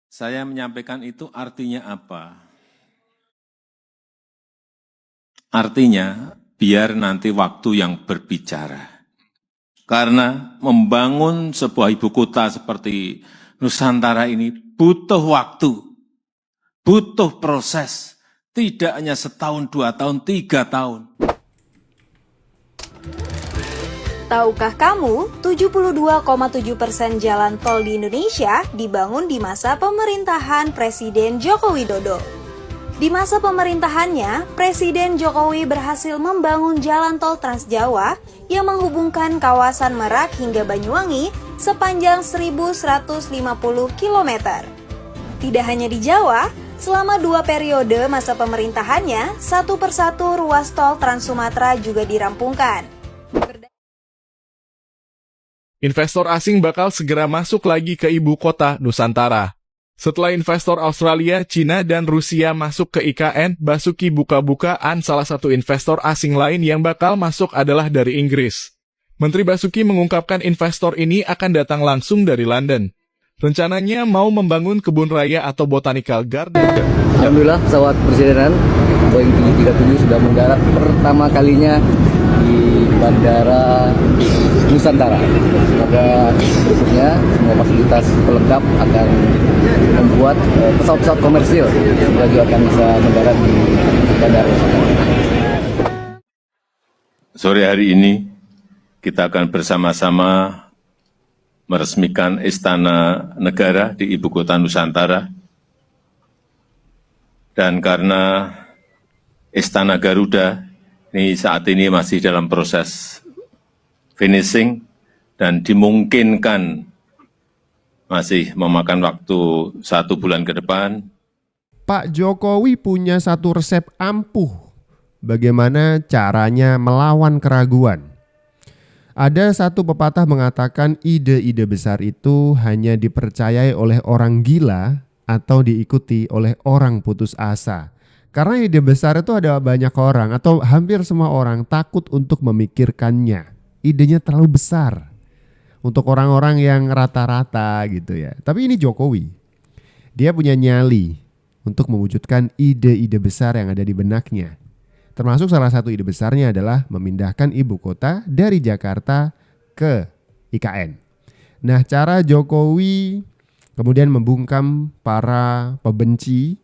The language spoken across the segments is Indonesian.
Saya menyampaikan itu artinya apa? Artinya, biar nanti waktu yang berbicara. Karena membangun sebuah ibu kota seperti Nusantara ini butuh waktu, butuh proses. Tidak hanya setahun, 2 tahun, 3 tahun. Tahukah kamu, 72,7% jalan tol di Indonesia dibangun di masa pemerintahan Presiden Joko Widodo. Di masa pemerintahannya, Presiden Jokowi berhasil membangun jalan tol Trans Jawa yang menghubungkan kawasan Merak hingga Banyuwangi sepanjang 1.150 km. Tidak hanya di Jawa, selama 2 periode masa pemerintahannya, satu persatu ruas tol Trans Sumatera juga dirampungkan. Investor asing bakal segera masuk lagi ke ibu kota Nusantara. Setelah investor Australia, Cina, dan Rusia masuk ke IKN, Basuki buka-bukaan salah satu investor asing lain yang bakal masuk adalah dari Inggris. Menteri Basuki mengungkapkan investor ini akan datang langsung dari London. Rencananya mau membangun kebun raya atau botanical garden. Alhamdulillah pesawat presidenan Boeing 737 sudah mendarat pertama kalinya di Bandara Nusantara. Semoga berikutnya semua fasilitas pelengkap akan membuat pesawat-pesawat komersil lagi akan bisa mendarat di Bandara Nusantara. Sore hari ini kita akan bersama-sama meresmikan Istana Negara di Ibu Kota Nusantara. Dan karena Istana Garuda ini saat ini masih dalam proses finishing dan dimungkinkan masih memakan waktu 1 bulan ke depan. Pak Jokowi punya satu resep ampuh bagaimana caranya melawan keraguan. Ada satu pepatah mengatakan ide-ide besar itu hanya dipercayai oleh orang gila atau diikuti oleh orang putus asa. Karena ide besar itu ada banyak orang atau hampir semua orang takut untuk memikirkannya. Idenya terlalu besar untuk orang-orang yang rata-rata gitu ya. Tapi ini Jokowi. Dia punya nyali untuk mewujudkan ide-ide besar yang ada di benaknya. Termasuk salah satu ide besarnya adalah memindahkan ibu kota dari Jakarta ke IKN. Nah, cara Jokowi kemudian membungkam para pembenci,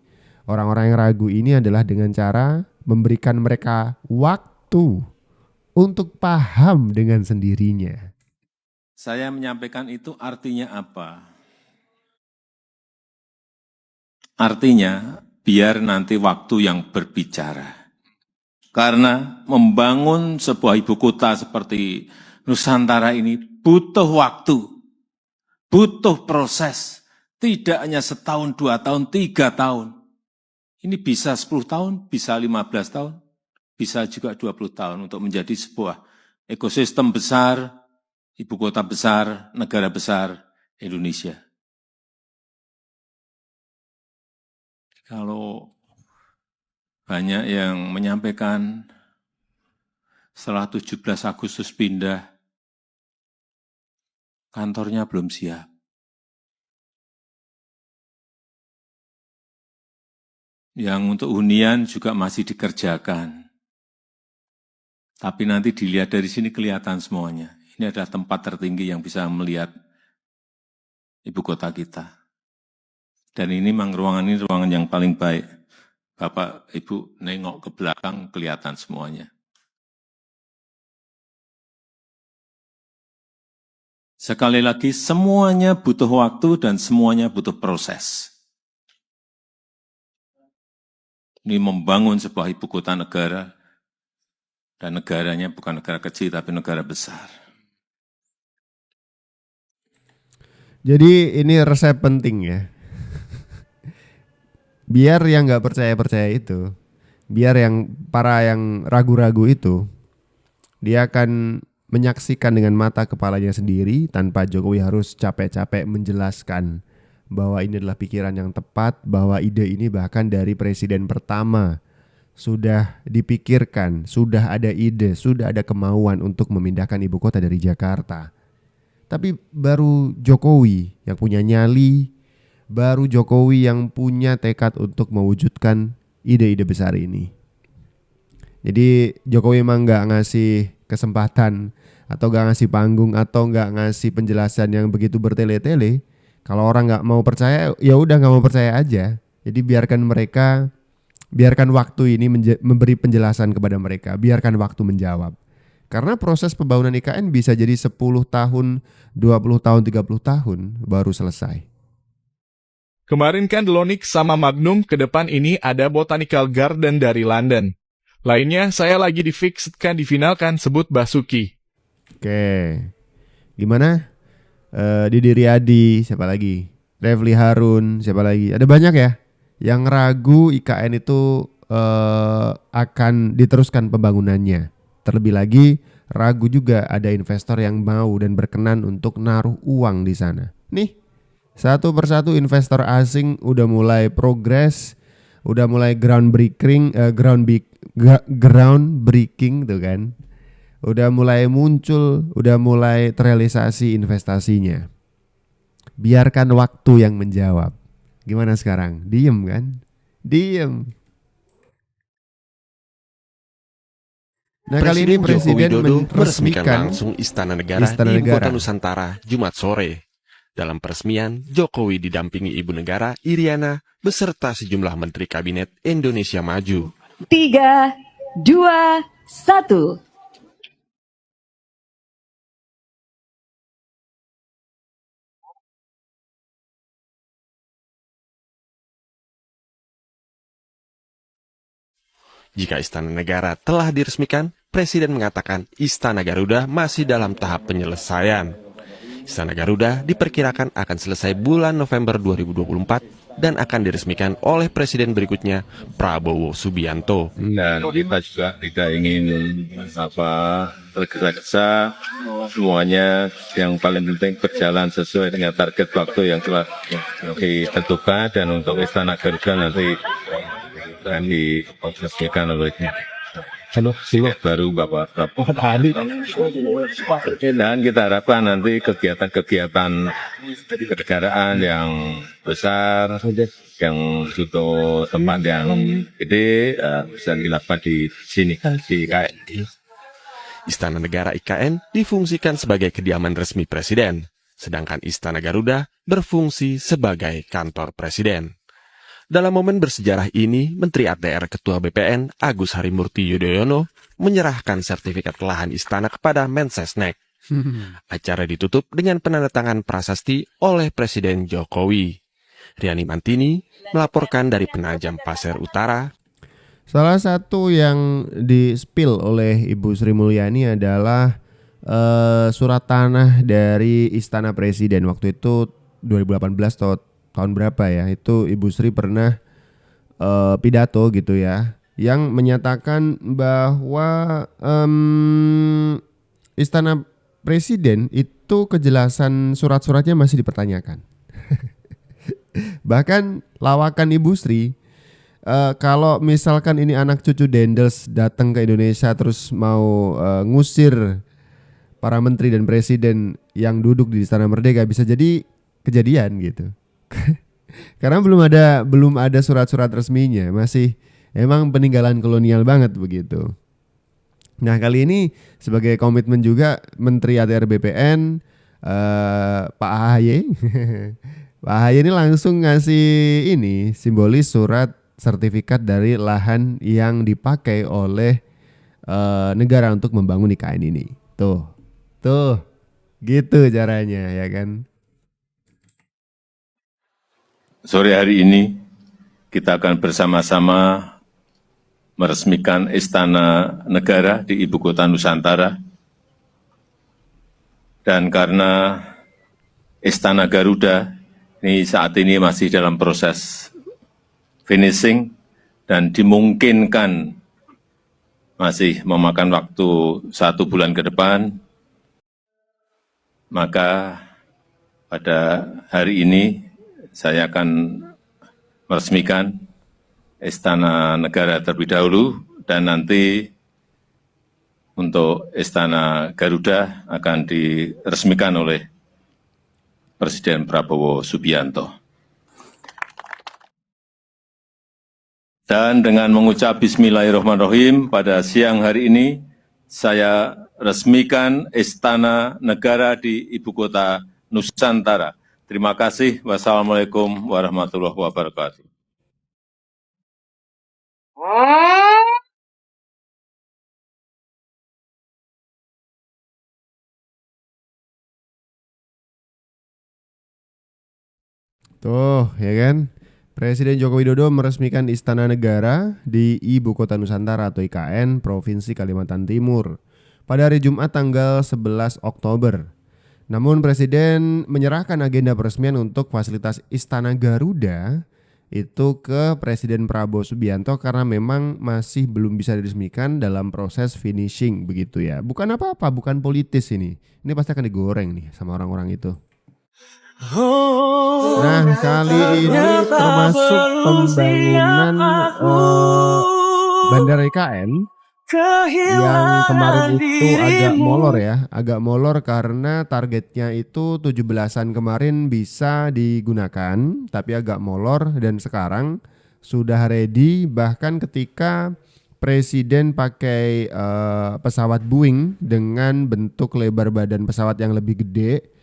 orang-orang yang ragu ini adalah dengan cara memberikan mereka waktu untuk paham dengan sendirinya. Saya menyampaikan itu artinya apa? Artinya biar nanti waktu yang berbicara. Karena membangun sebuah ibu kota seperti Nusantara ini butuh waktu, butuh proses. Tidak hanya setahun, 2 tahun, 3 tahun. Ini bisa 10 tahun, bisa 15 tahun, bisa juga 20 tahun untuk menjadi sebuah ekosistem besar, ibu kota besar, negara besar Indonesia. Kalau banyak yang menyampaikan setelah 17 Agustus pindah, kantornya belum siap. Yang untuk hunian juga masih dikerjakan. Tapi nanti dilihat dari sini kelihatan semuanya. Ini adalah tempat tertinggi yang bisa melihat ibu kota kita. Dan ini memang ruangan ini ruangan yang paling baik. Bapak, Ibu nengok ke belakang kelihatan semuanya. Sekali lagi, semuanya butuh waktu dan semuanya butuh proses. Ini membangun sebuah ibu kota negara, dan negaranya bukan negara kecil, tapi negara besar. Jadi ini resep penting ya. Biar yang nggak percaya itu, biar yang para yang ragu-ragu itu, dia akan menyaksikan dengan mata kepalanya sendiri tanpa Jokowi harus capek-capek menjelaskan bahwa ini adalah pikiran yang tepat, bahwa ide ini bahkan dari presiden pertama sudah dipikirkan, sudah ada ide, sudah ada kemauan untuk memindahkan ibu kota dari Jakarta. Tapi baru Jokowi yang punya nyali, baru Jokowi yang punya tekad untuk mewujudkan ide-ide besar ini. Jadi Jokowi emang nggak ngasih kesempatan atau nggak ngasih panggung atau nggak ngasih penjelasan yang begitu bertele-tele. Kalau orang nggak mau percaya, ya udah nggak mau percaya aja. Jadi biarkan waktu ini memberi penjelasan kepada mereka, biarkan waktu menjawab. Karena proses pembangunan IKN bisa jadi 10 tahun, 20 tahun, 30 tahun baru selesai. Kemarin kan Delonik sama Magnum, ke depan ini ada Botanical Garden dari London. Lainnya saya lagi difinalkan sebut Basuki. Oke, gimana? Didi Riyadi, siapa lagi? Refli Harun, siapa lagi? Ada banyak ya yang ragu IKN itu akan diteruskan pembangunannya. Terlebih lagi ragu juga ada investor yang mau dan berkenan untuk naruh uang di sana. Nih, satu persatu investor asing udah mulai progres, udah mulai groundbreaking tuh kan. Udah mulai muncul, udah mulai terrealisasi investasinya. Biarkan waktu yang menjawab. Gimana sekarang? Diem kan? Diem. Nah, kali ini Presiden Joko Widodo meresmikan meresmikan langsung Istana Negara Istana di Ibu Kota Negara. Nusantara Jumat sore. Dalam peresmian, Jokowi didampingi Ibu Negara Iriana beserta sejumlah Menteri Kabinet Indonesia Maju. 3, 2, 1. Jika Istana Negara telah diresmikan, Presiden mengatakan Istana Garuda masih dalam tahap penyelesaian. Istana Garuda diperkirakan akan selesai bulan November 2024 dan akan diresmikan oleh Presiden berikutnya, Prabowo Subianto. Dan kita juga tidak ingin tergesa-gesa, semuanya yang paling penting berjalan sesuai dengan target waktu yang telah ditentukan, dan untuk Istana Garuda nanti akan diresmikan oleh baru Bapak Prabowo. Dan kita harapkan nanti kegiatan-kegiatan kenegaraan yang besar, yang butuh tempat yang gede, bisa dilakukan di sini, di IKN. Istana Negara IKN difungsikan sebagai kediaman resmi Presiden, sedangkan Istana Garuda berfungsi sebagai kantor Presiden. Dalam momen bersejarah ini, Menteri ATR Ketua BPN Agus Harimurti Yudhoyono menyerahkan sertifikat lahan istana kepada Mensesnek. Acara ditutup dengan penandatangan prasasti oleh Presiden Jokowi. Riani Mantini melaporkan dari Penajam Pasir Utara. Salah satu yang di-spill oleh Ibu Sri Mulyani adalah surat tanah dari Istana Presiden. Waktu itu 2018 atau tahun berapa ya, itu Ibu Sri pernah pidato gitu ya, yang menyatakan bahwa Istana Presiden itu kejelasan surat-suratnya masih dipertanyakan. Bahkan lawakan Ibu Sri, kalau misalkan ini anak cucu Dendels datang ke Indonesia terus mau ngusir para menteri dan presiden yang duduk di Istana Merdeka, bisa jadi kejadian gitu. Karena belum ada surat-surat resminya, masih emang peninggalan kolonial banget begitu. Nah, kali ini sebagai komitmen juga Menteri ATR BPN Pak AHY Pak AHY ini langsung ngasih ini simbolis surat sertifikat dari lahan yang dipakai oleh negara untuk membangun IKN ini. Tuh gitu caranya ya kan. Sore hari ini kita akan bersama-sama meresmikan Istana Negara di Ibu Kota Nusantara. Dan karena Istana Garuda ini saat ini masih dalam proses finishing dan dimungkinkan masih memakan waktu 1 bulan ke depan, maka pada hari ini saya akan meresmikan Istana Negara terlebih dahulu, dan nanti untuk Istana Garuda akan diresmikan oleh Presiden Prabowo Subianto. Dan dengan mengucap Bismillahirrahmanirrahim pada siang hari ini, saya resmikan Istana Negara di Ibu Kota Nusantara. Terima kasih. Wassalamualaikum warahmatullahi wabarakatuh. Tuh, ya kan? Presiden Joko Widodo meresmikan Istana Negara di Ibu Kota Nusantara atau IKN Provinsi Kalimantan Timur pada hari Jumat tanggal 11 Oktober. Namun Presiden menyerahkan agenda peresmian untuk fasilitas Istana Garuda itu ke Presiden Prabowo Subianto karena memang masih belum bisa diresmikan dalam proses finishing begitu ya. Bukan apa-apa, bukan politis ini. Ini pasti akan digoreng nih sama orang-orang itu. Nah, kali ini termasuk pembangunan Bandara IKN yang kemarin itu agak molor karena targetnya itu 17-an kemarin bisa digunakan, tapi agak molor dan sekarang sudah ready. Bahkan ketika Presiden pakai pesawat Boeing dengan bentuk lebar badan pesawat yang lebih gede,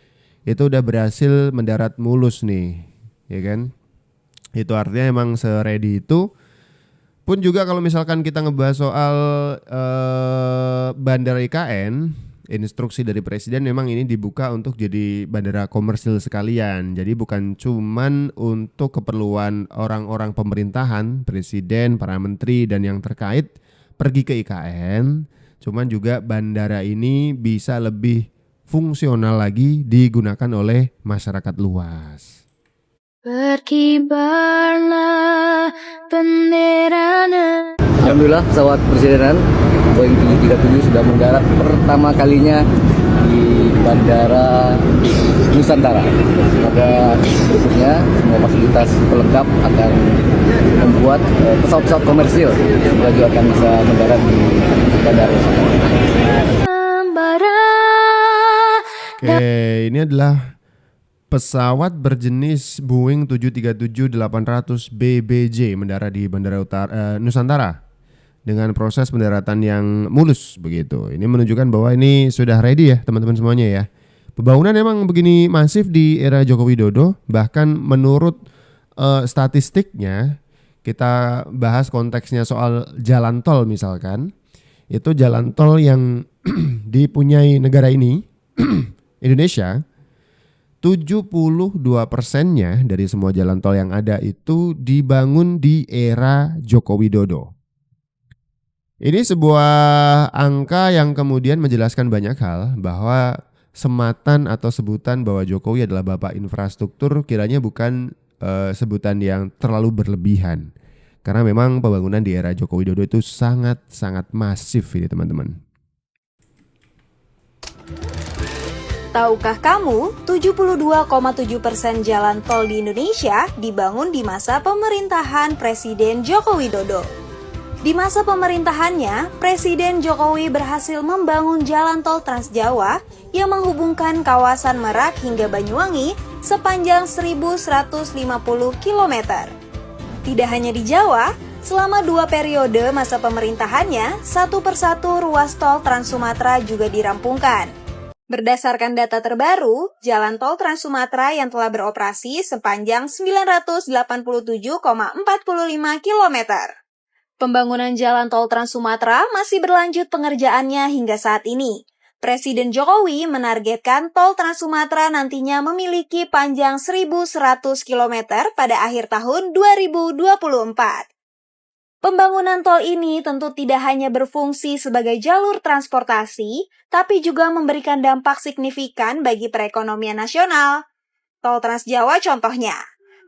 itu udah berhasil mendarat mulus nih, ya kan? Itu artinya emang se-ready itu. Pun juga kalau misalkan kita ngebahas soal Bandara IKN, instruksi dari Presiden memang ini dibuka untuk jadi bandara komersil sekalian. Jadi bukan cuman untuk keperluan orang-orang pemerintahan, Presiden, para menteri dan yang terkait pergi ke IKN, cuman juga bandara ini bisa lebih fungsional lagi digunakan oleh masyarakat luas. Berkibarlah bendera. Alhamdulillah pesawat presidenan Boeing 737 sudah mendarat pertama kalinya di Bandara Nusantara. Semoga berikutnya semua fasilitas pelengkap akan membuat pesawat-pesawat komersil juga akan bisa mendarat di Bandara Nusantara. Oke, ini adalah pesawat berjenis Boeing 737-800 BBJ mendarat di Bandara Nusantara dengan proses pendaratan yang mulus begitu. Ini menunjukkan bahwa ini sudah ready ya teman-teman semuanya ya. Pembangunan emang begini masif di era Joko Widodo, bahkan menurut statistiknya, kita bahas konteksnya soal jalan tol misalkan, itu jalan tol yang dipunyai negara ini Indonesia, 72%-nya dari semua jalan tol yang ada itu dibangun di era Joko Widodo. Ini sebuah angka yang kemudian menjelaskan banyak hal, bahwa sematan atau sebutan bahwa Jokowi adalah bapak infrastruktur kiranya bukan sebutan yang terlalu berlebihan. Karena memang pembangunan di era Joko Widodo itu sangat-sangat masif ini teman-teman. Tahukah kamu, 72,7% jalan tol di Indonesia dibangun di masa pemerintahan Presiden Joko Widodo. Di masa pemerintahannya, Presiden Jokowi berhasil membangun jalan tol Trans Jawa yang menghubungkan kawasan Merak hingga Banyuwangi sepanjang 1.150 km. Tidak hanya di Jawa, selama 2 periode masa pemerintahannya, satu persatu ruas tol Trans Sumatera juga dirampungkan. Berdasarkan data terbaru, jalan tol Trans Sumatera yang telah beroperasi sepanjang 987,45 km. Pembangunan jalan tol Trans Sumatera masih berlanjut pengerjaannya hingga saat ini. Presiden Jokowi menargetkan tol Trans Sumatera nantinya memiliki panjang 1.100 km pada akhir tahun 2024. Pembangunan tol ini tentu tidak hanya berfungsi sebagai jalur transportasi, tapi juga memberikan dampak signifikan bagi perekonomian nasional. Tol Trans Jawa contohnya,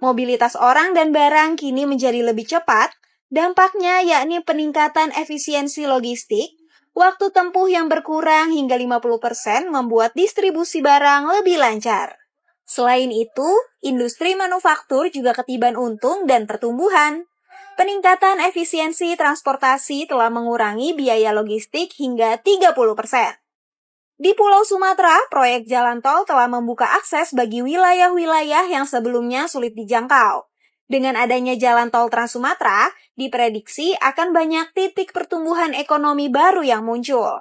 mobilitas orang dan barang kini menjadi lebih cepat, dampaknya yakni peningkatan efisiensi logistik, waktu tempuh yang berkurang hingga 50% membuat distribusi barang lebih lancar. Selain itu, industri manufaktur juga ketiban untung dan pertumbuhan. Peningkatan efisiensi transportasi telah mengurangi biaya logistik hingga 30%. Di Pulau Sumatera, proyek jalan tol telah membuka akses bagi wilayah-wilayah yang sebelumnya sulit dijangkau. Dengan adanya jalan tol Trans Sumatera, diprediksi akan banyak titik pertumbuhan ekonomi baru yang muncul.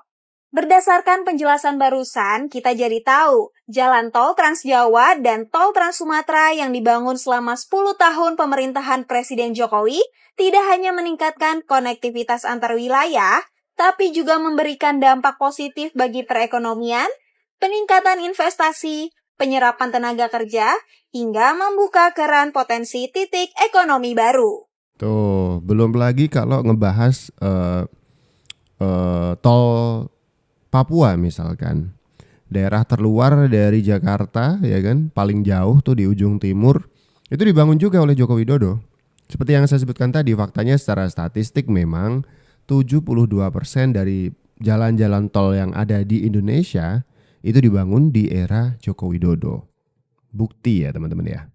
Berdasarkan penjelasan barusan, kita jadi tahu jalan tol Trans Jawa dan tol Trans Sumatera yang dibangun selama 10 tahun pemerintahan Presiden Jokowi tidak hanya meningkatkan konektivitas antar wilayah, tapi juga memberikan dampak positif bagi perekonomian, peningkatan investasi, penyerapan tenaga kerja, hingga membuka keran potensi titik ekonomi baru. Tuh, belum lagi kalau ngebahas tol Papua misalkan. Daerah terluar dari Jakarta, ya kan, paling jauh tuh di ujung timur, itu dibangun juga oleh Joko Widodo. Seperti yang saya sebutkan tadi, faktanya secara statistik memang 72% dari jalan-jalan tol yang ada di Indonesia itu dibangun di era Joko Widodo. Bukti ya teman-teman ya.